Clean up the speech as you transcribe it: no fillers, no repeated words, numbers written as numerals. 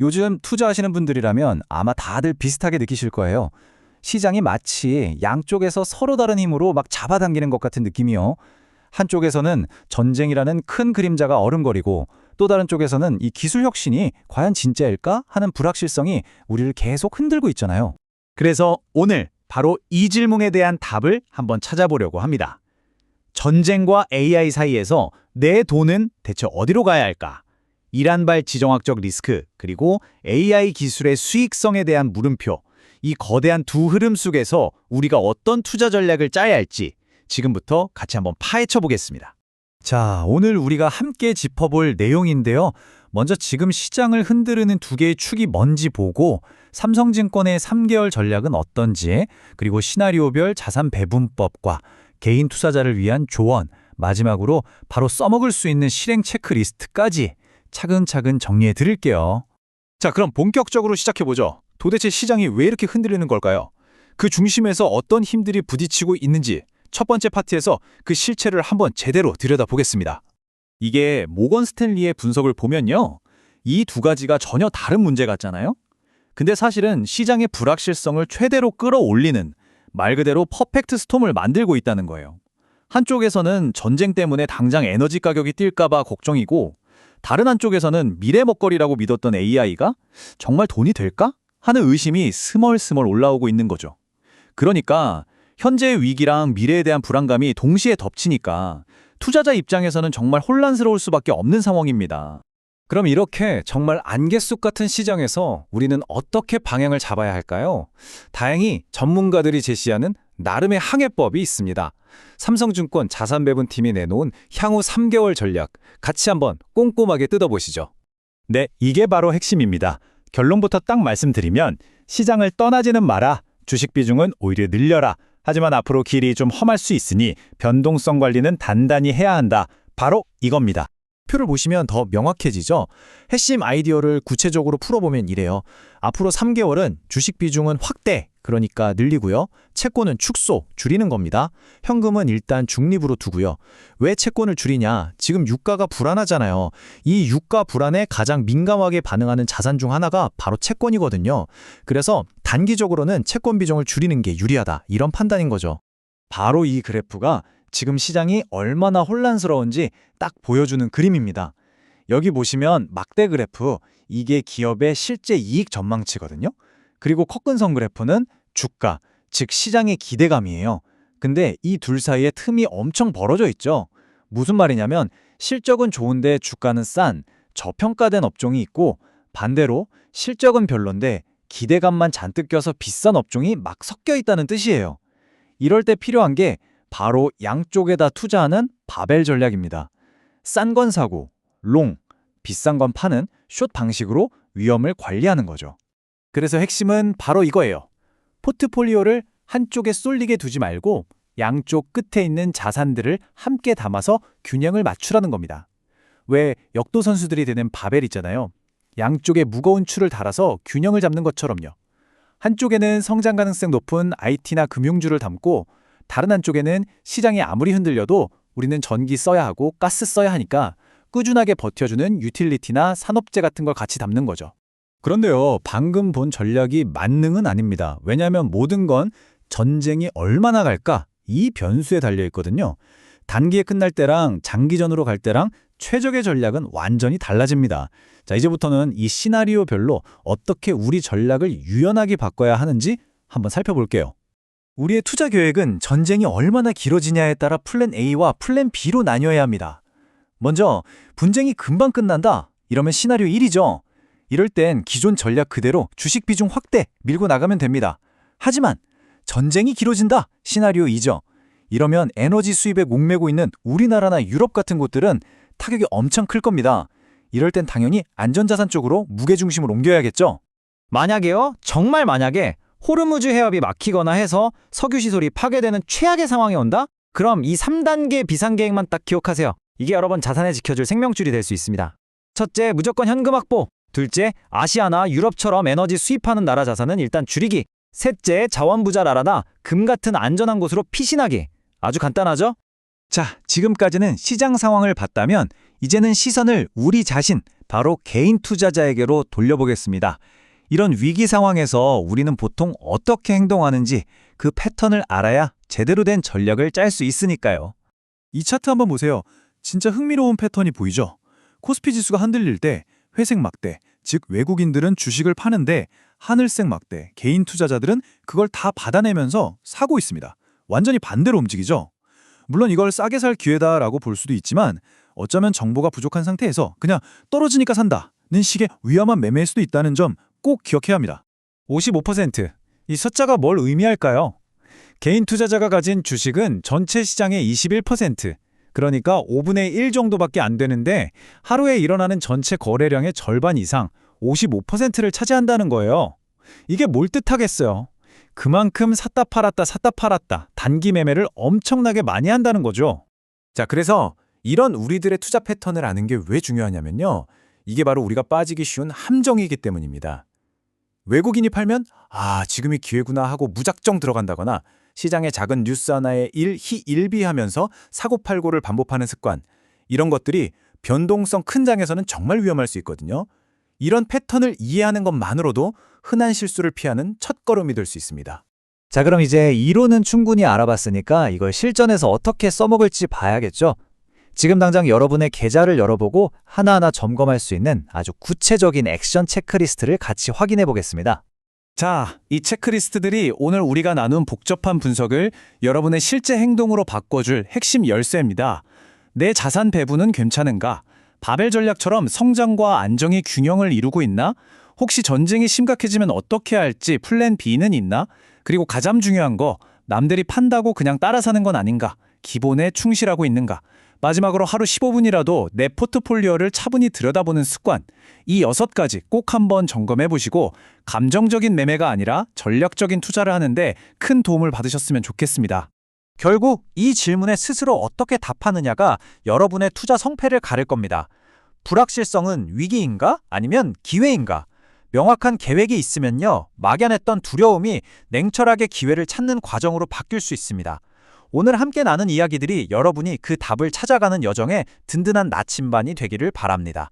요즘 투자하시는 분들이라면 아마 다들 비슷하게 느끼실 거예요. 시장이 마치 양쪽에서 서로 다른 힘으로 막 잡아당기는 것 같은 느낌이요. 한쪽에서는 전쟁이라는 큰 그림자가 어른거리고 또 다른 쪽에서는 이 기술 혁신이 과연 진짜일까 하는 불확실성이 우리를 계속 흔들고 있잖아요. 그래서 오늘 바로 이 질문에 대한 답을 한번 찾아보려고 합니다. 전쟁과 AI 사이에서 내 돈은 대체 어디로 가야 할까? 이란발 지정학적 리스크, 그리고 AI 기술의 수익성에 대한 물음표, 이 거대한 두 흐름 속에서 우리가 어떤 투자 전략을 짜야 할지 지금부터 같이 한번 파헤쳐 보겠습니다. 자, 오늘 우리가 함께 짚어볼 내용인데요. 먼저 지금 시장을 흔드는 두 개의 축이 뭔지 보고 삼성증권의 3개월 전략은 어떤지, 그리고 시나리오별 자산 배분법과 개인 투자자를 위한 조언, 마지막으로 바로 써먹을 수 있는 실행 체크리스트까지 차근차근 정리해 드릴게요. 자, 그럼 본격적으로 시작해보죠. 도대체 시장이 왜 이렇게 흔들리는 걸까요? 그 중심에서 어떤 힘들이 부딪히고 있는지 첫 번째 파트에서 그 실체를 한번 제대로 들여다보겠습니다. 이게 모건 스탠리의 분석을 보면요. 이 두 가지가 전혀 다른 문제 같잖아요? 근데 사실은 시장의 불확실성을 최대로 끌어올리는 말 그대로 퍼펙트 스톰을 만들고 있다는 거예요. 한쪽에서는 전쟁 때문에 당장 에너지 가격이 뛸까봐 걱정이고 다른 한쪽에서는 미래 먹거리라고 믿었던 AI가 정말 돈이 될까? 하는 의심이 스멀스멀 올라오고 있는 거죠. 그러니까 현재의 위기랑 미래에 대한 불안감이 동시에 덮치니까 투자자 입장에서는 정말 혼란스러울 수밖에 없는 상황입니다. 그럼 이렇게 정말 안갯속 같은 시장에서 우리는 어떻게 방향을 잡아야 할까요? 다행히 전문가들이 제시하는 나름의 항해법이 있습니다. 삼성증권 자산배분팀이 내놓은 향후 3개월 전략, 같이 한번 꼼꼼하게 뜯어보시죠. 네, 이게 바로 핵심입니다. 결론부터 딱 말씀드리면 시장을 떠나지는 마라, 주식 비중은 오히려 늘려라. 하지만 앞으로 길이 좀 험할 수 있으니 변동성 관리는 단단히 해야 한다. 바로 이겁니다. 표를 보시면 더 명확해지죠. 핵심 아이디어를 구체적으로 풀어보면 이래요. 앞으로 3개월은 주식 비중은 확대, 그러니까 늘리고요. 채권은 축소, 줄이는 겁니다. 현금은 일단 중립으로 두고요. 왜 채권을 줄이냐? 지금 유가가 불안하잖아요. 이 유가 불안에 가장 민감하게 반응하는 자산 중 하나가 바로 채권이거든요. 그래서 단기적으로는 채권 비중을 줄이는 게 유리하다, 이런 판단인 거죠. 바로 이 그래프가 지금 시장이 얼마나 혼란스러운지 딱 보여주는 그림입니다. 여기 보시면 막대 그래프, 이게 기업의 실제 이익 전망치거든요. 그리고 컷근성 그래프는 주가, 즉 시장의 기대감이에요. 근데 이 둘 사이에 틈이 엄청 벌어져 있죠. 무슨 말이냐면 실적은 좋은데 주가는 싼, 저평가된 업종이 있고 반대로 실적은 별론데 기대감만 잔뜩 껴서 비싼 업종이 막 섞여 있다는 뜻이에요. 이럴 때 필요한 게 바로 양쪽에다 투자하는 바벨 전략입니다. 싼 건 사고, 롱, 비싼 건 파는 숏 방식으로 위험을 관리하는 거죠. 그래서 핵심은 바로 이거예요. 포트폴리오를 한쪽에 쏠리게 두지 말고 양쪽 끝에 있는 자산들을 함께 담아서 균형을 맞추라는 겁니다. 왜 역도 선수들이 되는 바벨 있잖아요. 양쪽에 무거운 줄을 달아서 균형을 잡는 것처럼요. 한쪽에는 성장 가능성 높은 IT나 금융주를 담고 다른 한쪽에는 시장이 아무리 흔들려도 우리는 전기 써야 하고 가스 써야 하니까 꾸준하게 버텨주는 유틸리티나 산업재 같은 걸 같이 담는 거죠. 그런데요, 방금 본 전략이 만능은 아닙니다. 왜냐하면 모든 건 전쟁이 얼마나 갈까? 이 변수에 달려 있거든요. 단기에 끝날 때랑 장기전으로 갈 때랑 최적의 전략은 완전히 달라집니다. 자, 이제부터는 이 시나리오별로 어떻게 우리 전략을 유연하게 바꿔야 하는지 한번 살펴볼게요. 우리의 투자 계획은 전쟁이 얼마나 길어지냐에 따라 플랜 A와 플랜 B로 나뉘어야 합니다. 먼저 분쟁이 금방 끝난다, 이러면 시나리오 1이죠. 이럴 땐 기존 전략 그대로 주식 비중 확대 밀고 나가면 됩니다. 하지만 전쟁이 길어진다, 시나리오 2죠. 이러면 에너지 수입에 목매고 있는 우리나라나 유럽 같은 곳들은 타격이 엄청 클 겁니다. 이럴 땐 당연히 안전자산 쪽으로 무게중심을 옮겨야겠죠. 만약에요, 정말 만약에 호르무즈 해협이 막히거나 해서 석유 시설이 파괴되는 최악의 상황이 온다? 그럼 이 3단계 비상계획만 딱 기억하세요. 이게 여러분 자산에 지켜줄 생명줄이 될 수 있습니다. 첫째, 무조건 현금 확보. 둘째, 아시아나 유럽처럼 에너지 수입하는 나라 자산은 일단 줄이기. 셋째, 자원 부자 나라나 금 같은 안전한 곳으로 피신하기. 아주 간단하죠? 자, 지금까지는 시장 상황을 봤다면 이제는 시선을 우리 자신, 바로 개인 투자자에게로 돌려보겠습니다. 이런 위기 상황에서 우리는 보통 어떻게 행동하는지 그 패턴을 알아야 제대로 된 전략을 짤 수 있으니까요. 이 차트 한번 보세요. 진짜 흥미로운 패턴이 보이죠? 코스피 지수가 흔들릴 때 회색 막대, 즉 외국인들은 주식을 파는데 하늘색 막대, 개인 투자자들은 그걸 다 받아내면서 사고 있습니다. 완전히 반대로 움직이죠? 물론 이걸 싸게 살 기회다라고 볼 수도 있지만 어쩌면 정보가 부족한 상태에서 그냥 떨어지니까 산다는 식의 위험한 매매일 수도 있다는 점 꼭 기억해야 합니다. 55%. 이 숫자가 뭘 의미할까요? 개인 투자자가 가진 주식은 전체 시장의 21%. 그러니까 5분의 1 정도밖에 안 되는데 하루에 일어나는 전체 거래량의 절반 이상 55%를 차지한다는 거예요. 이게 뭘 뜻하겠어요? 그만큼 샀다 팔았다 단기 매매를 엄청나게 많이 한다는 거죠. 자, 그래서 이런 우리들의 투자 패턴을 아는 게 왜 중요하냐면요. 이게 바로 우리가 빠지기 쉬운 함정이기 때문입니다. 외국인이 팔면 지금이 기회구나 하고 무작정 들어간다거나 시장의 작은 뉴스 하나에 일희일비하면서 사고팔고를 반복하는 습관, 이런 것들이 변동성 큰 장에서는 정말 위험할 수 있거든요. 이런 패턴을 이해하는 것만으로도 흔한 실수를 피하는 첫걸음이 될 수 있습니다. 자, 그럼 이제 이론은 충분히 알아봤으니까 이걸 실전에서 어떻게 써먹을지 봐야겠죠? 지금 당장 여러분의 계좌를 열어보고 하나하나 점검할 수 있는 아주 구체적인 액션 체크리스트를 같이 확인해 보겠습니다. 자, 이 체크리스트들이 오늘 우리가 나눈 복잡한 분석을 여러분의 실제 행동으로 바꿔줄 핵심 열쇠입니다. 내 자산 배분은 괜찮은가? 바벨 전략처럼 성장과 안정이 균형을 이루고 있나? 혹시 전쟁이 심각해지면 어떻게 할지 플랜 B는 있나? 그리고 가장 중요한 거, 남들이 판다고 그냥 따라 사는 건 아닌가? 기본에 충실하고 있는가? 마지막으로 하루 15분이라도 내 포트폴리오를 차분히 들여다보는 습관, 이 6가지 꼭 한번 점검해 보시고 감정적인 매매가 아니라 전략적인 투자를 하는데 큰 도움을 받으셨으면 좋겠습니다. 결국 이 질문에 스스로 어떻게 답하느냐가 여러분의 투자 성패를 가릴 겁니다. 불확실성은 위기인가? 아니면 기회인가? 명확한 계획이 있으면요, 막연했던 두려움이 냉철하게 기회를 찾는 과정으로 바뀔 수 있습니다. 오늘 함께 나눈 이야기들이 여러분이 그 답을 찾아가는 여정에 든든한 나침반이 되기를 바랍니다.